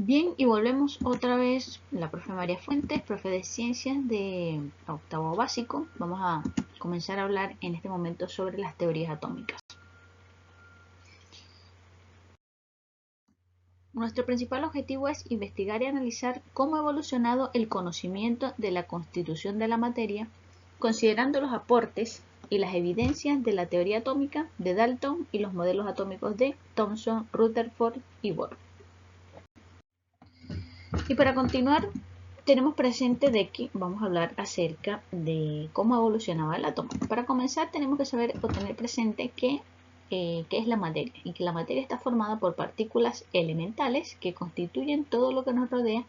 Bien, y volvemos otra vez, la profe María Fuentes, profe de Ciencias de octavo básico. Vamos a comenzar a hablar en este momento sobre las teorías atómicas. Nuestro principal objetivo es investigar y analizar cómo ha evolucionado el conocimiento de la constitución de la materia, considerando los aportes y las evidencias de la teoría atómica de Dalton y los modelos atómicos de Thomson, Rutherford y Bohr. Y para continuar, tenemos presente de que vamos a hablar acerca de cómo evolucionaba el átomo. Para comenzar, tenemos que saber o tener presente qué es la materia, y que la materia está formada por partículas elementales que constituyen todo lo que nos rodea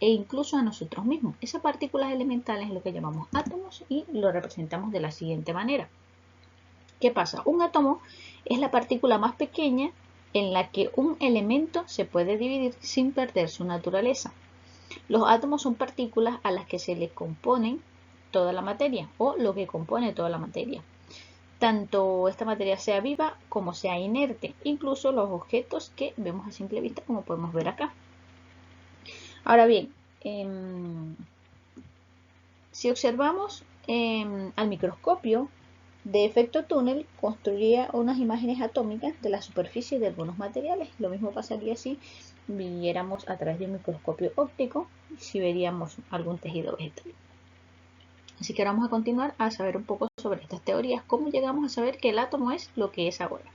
e incluso a nosotros mismos. Esas partículas elementales es lo que llamamos átomos y lo representamos de la siguiente manera. ¿Qué pasa? Un átomo es la partícula más pequeña en la que un elemento se puede dividir sin perder su naturaleza. Los átomos son partículas a las que se le componen toda la materia o lo que compone toda la materia. Tanto esta materia sea viva como sea inerte, incluso los objetos que vemos a simple vista, como podemos ver acá. Ahora bien, si observamos al microscopio de efecto túnel, construiría unas imágenes atómicas de la superficie de algunos materiales. Lo mismo pasaría si viéramos a través de un microscopio óptico, si veríamos algún tejido vegetal. Así que ahora vamos a continuar a saber un poco sobre estas teorías, cómo llegamos a saber que el átomo es lo que es ahora.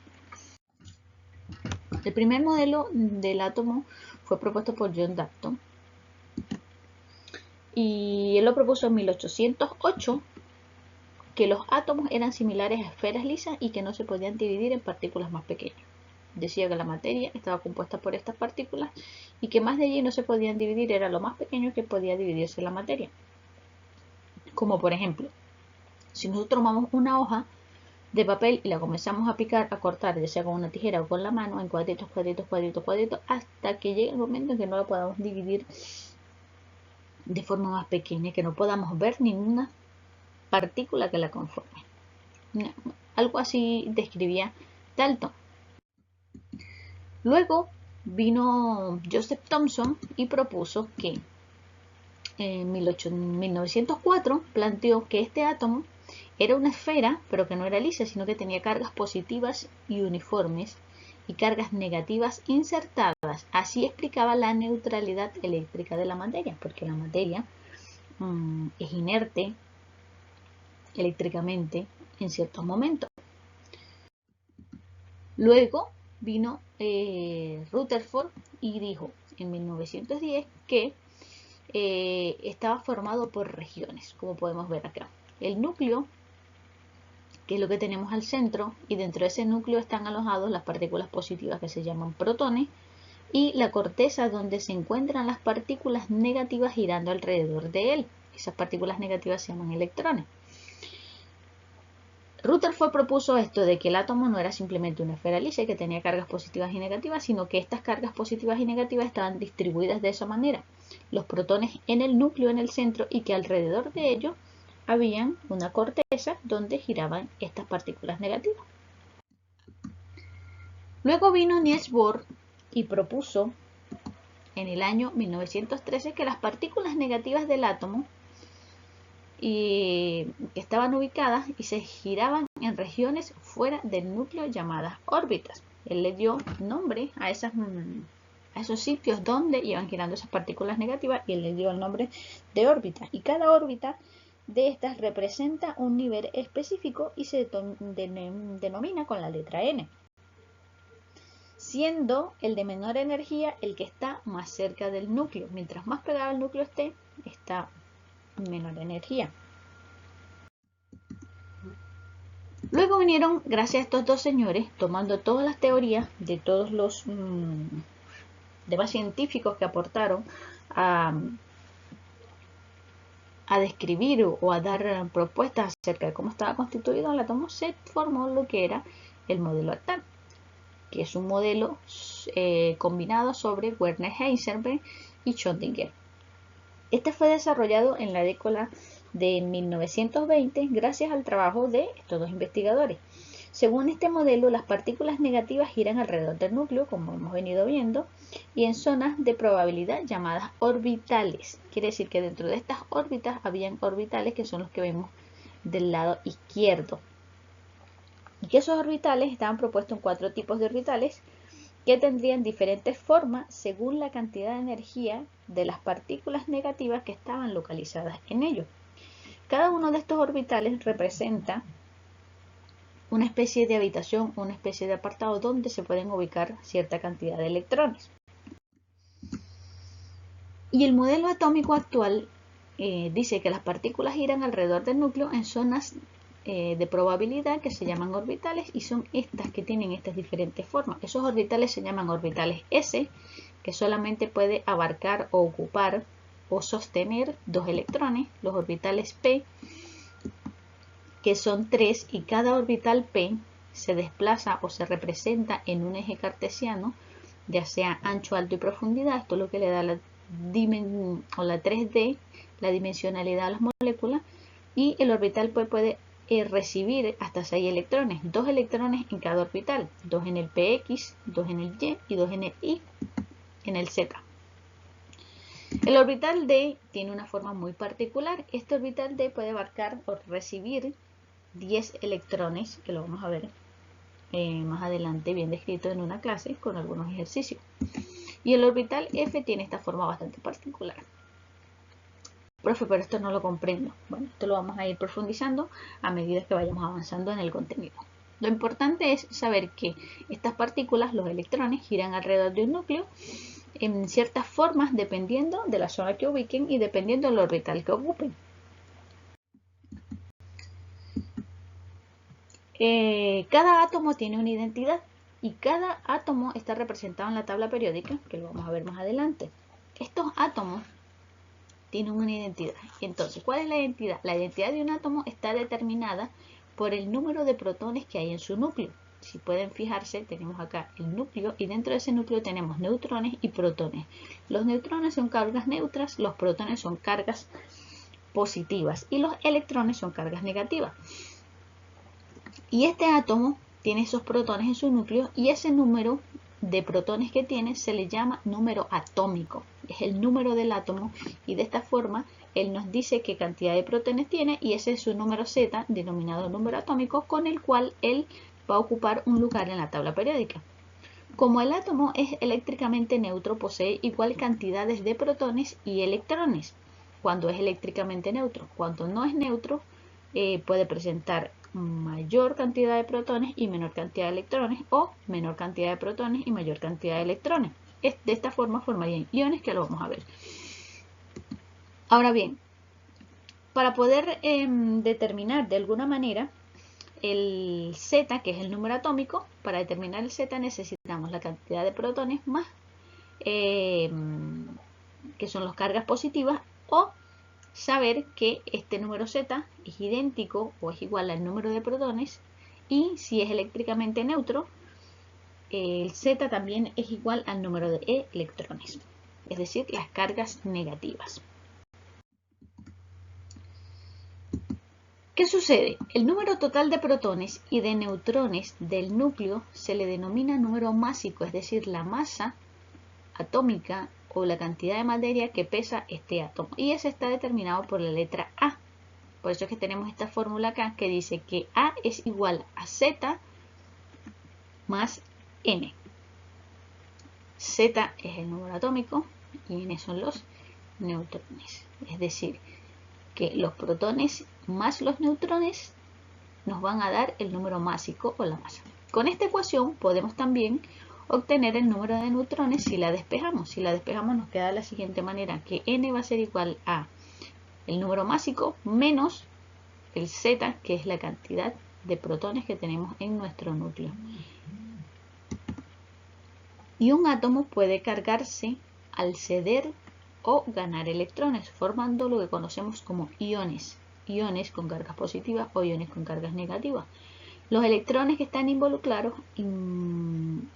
El primer modelo del átomo fue propuesto por John Dalton y él lo propuso en 1808, que los átomos eran similares a esferas lisas y que no se podían dividir en partículas más pequeñas. Decía que la materia estaba compuesta por estas partículas y que más de allí no se podían dividir, era lo más pequeño que podía dividirse la materia. Como por ejemplo, si nosotros tomamos una hoja de papel y la comenzamos a picar, a cortar, ya sea con una tijera o con la mano, en cuadritos, cuadritos, cuadritos, cuadritos, hasta que llegue el momento en que no la podamos dividir de forma más pequeña, que no podamos ver ninguna partícula que la conforme. Algo así describía Dalton. Luego vino Joseph Thomson y propuso que en 1904 planteó que este átomo era una esfera, pero que no era lisa, sino que tenía cargas positivas y uniformes y cargas negativas insertadas. Así explicaba la neutralidad eléctrica de la materia, porque la materia es inerte eléctricamente en ciertos momentos. Luego vino Rutherford y dijo en 1910 que estaba formado por regiones, como podemos ver acá. El núcleo, que es lo que tenemos al centro, y dentro de ese núcleo están alojados las partículas positivas que se llaman protones, y la corteza donde se encuentran las partículas negativas girando alrededor de él. Esas partículas negativas se llaman electrones. Rutherford propuso esto de que el átomo no era simplemente una esfera lisa que tenía cargas positivas y negativas, sino que estas cargas positivas y negativas estaban distribuidas de esa manera. Los protones en el núcleo, en el centro, y que alrededor de ello habían una corteza donde giraban estas partículas negativas. Luego vino Niels Bohr y propuso en el año 1913 que las partículas negativas del átomo y que estaban ubicadas y se giraban en regiones fuera del núcleo llamadas órbitas. Él le dio nombre a esos sitios donde iban girando esas partículas negativas y él le dio el nombre de órbita. Y cada órbita de estas representa un nivel específico y se denomina con la letra N, siendo el de menor energía el que está más cerca del núcleo. Mientras más pegado al núcleo esté, está menor energía. Luego vinieron, gracias a estos dos señores, tomando todas las teorías de todos los demás científicos que aportaron a describir o a dar propuestas acerca de cómo estaba constituido el átomo, se formó lo que era el modelo ATAC, que es un modelo combinado sobre Werner Heisenberg y Schrödinger. Este fue desarrollado en la década de 1920 gracias al trabajo de estos dos investigadores. Según este modelo, las partículas negativas giran alrededor del núcleo, como hemos venido viendo, y en zonas de probabilidad llamadas orbitales. Quiere decir que dentro de estas órbitas habían orbitales que son los que vemos del lado izquierdo. Y que esos orbitales estaban propuestos en 4 tipos de orbitales que tendrían diferentes formas según la cantidad de energía de las partículas negativas que estaban localizadas en ellos. Cada uno de estos orbitales representa una especie de habitación, una especie de apartado donde se pueden ubicar cierta cantidad de electrones. Y el modelo atómico actual dice que las partículas giran alrededor del núcleo en zonas de probabilidad que se llaman orbitales, y son estas que tienen estas diferentes formas. Esos orbitales se llaman orbitales S, que solamente puede abarcar o ocupar o sostener 2 electrones. Los orbitales P, que son 3, y cada orbital P se desplaza o se representa en un eje cartesiano, ya sea ancho, alto y profundidad. Esto es lo que le da la 3D, la dimensionalidad a las moléculas. Y el orbital P puede recibir hasta 6 electrones, 2 electrones en cada orbital, 2 en el PX, 2 en el Y y 2 en el Y, en el Z. El orbital D tiene una forma muy particular. Este orbital D puede abarcar o recibir 10 electrones, que lo vamos a ver más adelante bien descrito en una clase con algunos ejercicios. Y el orbital F tiene esta forma bastante particular. Profe, pero esto no lo comprendo. Bueno, esto lo vamos a ir profundizando a medida que vayamos avanzando en el contenido. Lo importante es saber que estas partículas, los electrones, giran alrededor de un núcleo en ciertas formas dependiendo de la zona que ubiquen y dependiendo del orbital que ocupen. Cada átomo tiene una identidad y cada átomo está representado en la tabla periódica, que lo vamos a ver más adelante. Estos átomos tienen una identidad. Entonces, ¿cuál es la identidad? La identidad de un átomo está determinada por el número de protones que hay en su núcleo. Si pueden fijarse, tenemos acá el núcleo y dentro de ese núcleo tenemos neutrones y protones. Los neutrones son cargas neutras, los protones son cargas positivas y los electrones son cargas negativas. Y este átomo tiene esos protones en su núcleo y ese número de protones que tiene se le llama número atómico. Es el número del átomo y de esta forma él nos dice qué cantidad de protones tiene y ese es su número Z, denominado número atómico, con el cual él va a ocupar un lugar en la tabla periódica. Como el átomo es eléctricamente neutro, posee igual cantidades de protones y electrones cuando es eléctricamente neutro. Cuando no es neutro, puede presentar mayor cantidad de protones y menor cantidad de electrones, o menor cantidad de protones y mayor cantidad de electrones. De esta forma formarían iones, que lo vamos a ver. Ahora bien, para poder determinar de alguna manera el Z, que es el número atómico, para determinar el Z necesitamos la cantidad de protones más, que son las cargas positivas, o saber que este número Z es idéntico o es igual al número de protones, y si es eléctricamente neutro, el Z también es igual al número de electrones, es decir, las cargas negativas. ¿Qué sucede? El número total de protones y de neutrones del núcleo se le denomina número másico, es decir, la masa atómica o la cantidad de materia que pesa este átomo. Y ese está determinado por la letra A. Por eso es que tenemos esta fórmula acá que dice que A es igual a Z más N. Z es el número atómico y N son los neutrones. Es decir, que los protones más los neutrones nos van a dar el número másico o la masa. Con esta ecuación podemos también obtener el número de neutrones si la despejamos. Si la despejamos nos queda de la siguiente manera, que N va a ser igual a el número másico menos el Z, que es la cantidad de protones que tenemos en nuestro núcleo. Y un átomo puede cargarse al ceder o ganar electrones, formando lo que conocemos como iones. Iones con cargas positivas o iones con cargas negativas. Los electrones que están involucrados en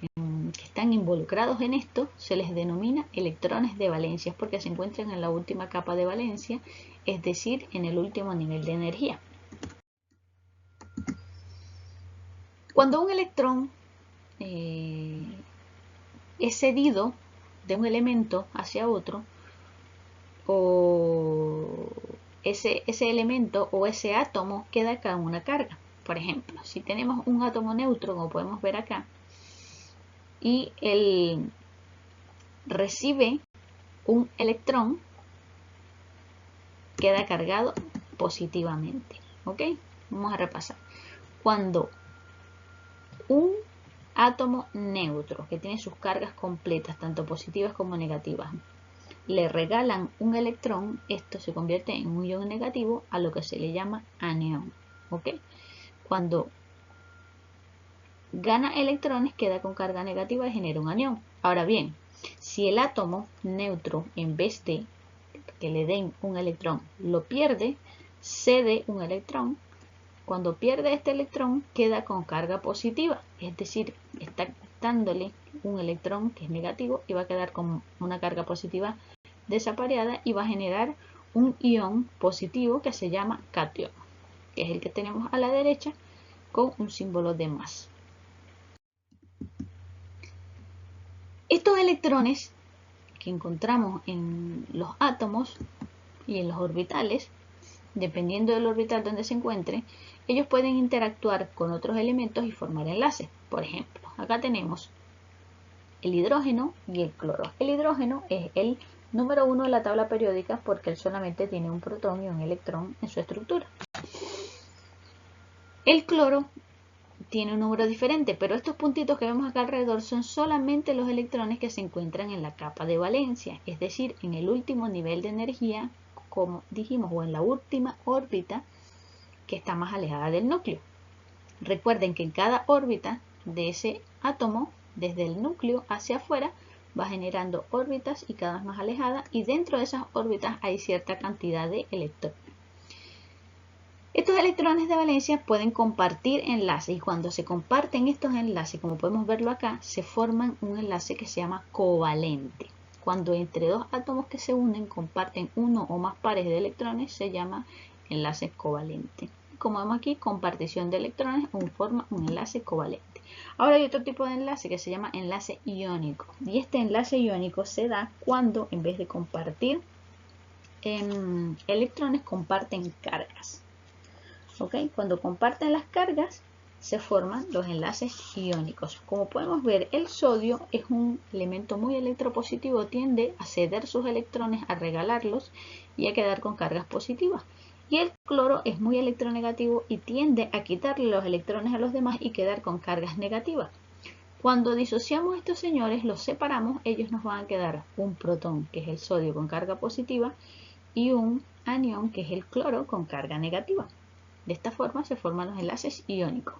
esto se les denomina electrones de valencia, porque se encuentran en la última capa de valencia, es decir, en el último nivel de energía. Cuando un electrón es cedido de un elemento hacia otro, o ese elemento o ese átomo queda con una carga. Por ejemplo, si tenemos un átomo neutro, como podemos ver acá, y él recibe un electrón, queda cargado positivamente. ¿Ok? Vamos a repasar. Cuando un átomo neutro, que tiene sus cargas completas, tanto positivas como negativas, le regalan un electrón, esto se convierte en un ion negativo, a lo que se le llama anión. ¿Ok? Cuando gana electrones, queda con carga negativa y genera un anión. Ahora bien, si el átomo neutro, en vez de que le den un electrón, lo pierde, cede un electrón. Cuando pierde este electrón, queda con carga positiva, es decir, está dándole un electrón que es negativo y va a quedar con una carga positiva desapareada y va a generar un ion positivo que se llama catión, que es el que tenemos a la derecha con un símbolo de más. Estos electrones que encontramos en los átomos y en los orbitales, dependiendo del orbital donde se encuentre, ellos pueden interactuar con otros elementos y formar enlaces. Por ejemplo, acá tenemos el hidrógeno y el cloro. El hidrógeno es el número 1 de la tabla periódica porque él solamente tiene un protón y un electrón en su estructura. El cloro tiene un número diferente, pero estos puntitos que vemos acá alrededor son solamente los electrones que se encuentran en la capa de valencia, es decir, en el último nivel de energía, como dijimos, o en la última órbita que está más alejada del núcleo. Recuerden que en cada órbita de ese átomo, desde el núcleo hacia afuera, va generando órbitas y cada vez más alejadas, y dentro de esas órbitas hay cierta cantidad de electrones. Estos electrones de valencia pueden compartir enlaces, y cuando se comparten estos enlaces, como podemos verlo acá, se forman un enlace que se llama covalente. Cuando entre dos átomos que se unen comparten uno o más pares de electrones, se llama enlace covalente. Como vemos aquí, compartición de electrones forma un enlace covalente. Ahora hay otro tipo de enlace que se llama enlace iónico, y este enlace iónico se da cuando en vez de compartir electrones, comparten cargas. ¿Okay? Cuando comparten las cargas se forman los enlaces iónicos. Como podemos ver, el sodio es un elemento muy electropositivo, tiende a ceder sus electrones, a regalarlos y a quedar con cargas positivas. Y el cloro es muy electronegativo y tiende a quitarle los electrones a los demás y quedar con cargas negativas. Cuando disociamos estos señores, los separamos, ellos nos van a quedar un protón, que es el sodio, con carga positiva, y un anión, que es el cloro, con carga negativa. De esta forma se forman los enlaces iónicos.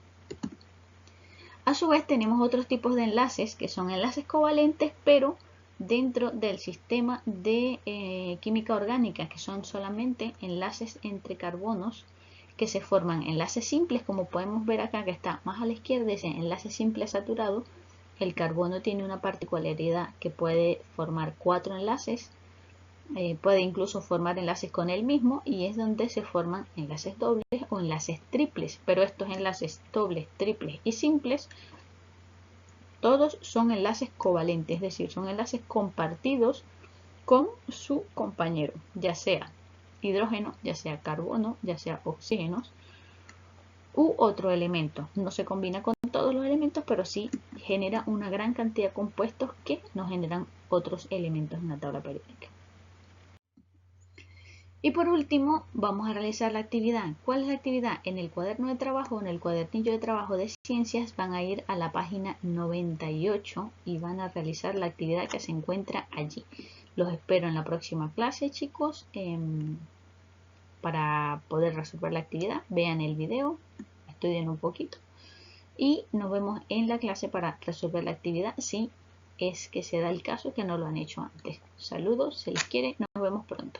A su vez tenemos otros tipos de enlaces que son enlaces covalentes, pero dentro del sistema de química orgánica, que son solamente enlaces entre carbonos que se forman enlaces simples, como podemos ver acá que está más a la izquierda, ese enlace simple saturado. El carbono tiene una particularidad que puede formar 4 enlaces. Puede incluso formar enlaces con él mismo, y es donde se forman enlaces dobles o enlaces triples, pero estos enlaces dobles, triples y simples todos son enlaces covalentes, es decir, son enlaces compartidos con su compañero, ya sea hidrógeno, ya sea carbono, ya sea oxígenos u otro elemento. No se combina con todos los elementos, pero sí genera una gran cantidad de compuestos que nos generan otros elementos en la tabla periódica. Y por último, vamos a realizar la actividad. ¿Cuál es la actividad? En el cuaderno de trabajo, en el cuadernillo de trabajo de ciencias, van a ir a la página 98 y van a realizar la actividad que se encuentra allí. Los espero en la próxima clase, chicos, para poder resolver la actividad. Vean el video, estudien un poquito y nos vemos en la clase para resolver la actividad, si es que se da el caso que no lo han hecho antes. Saludos, se les quiere, nos vemos pronto.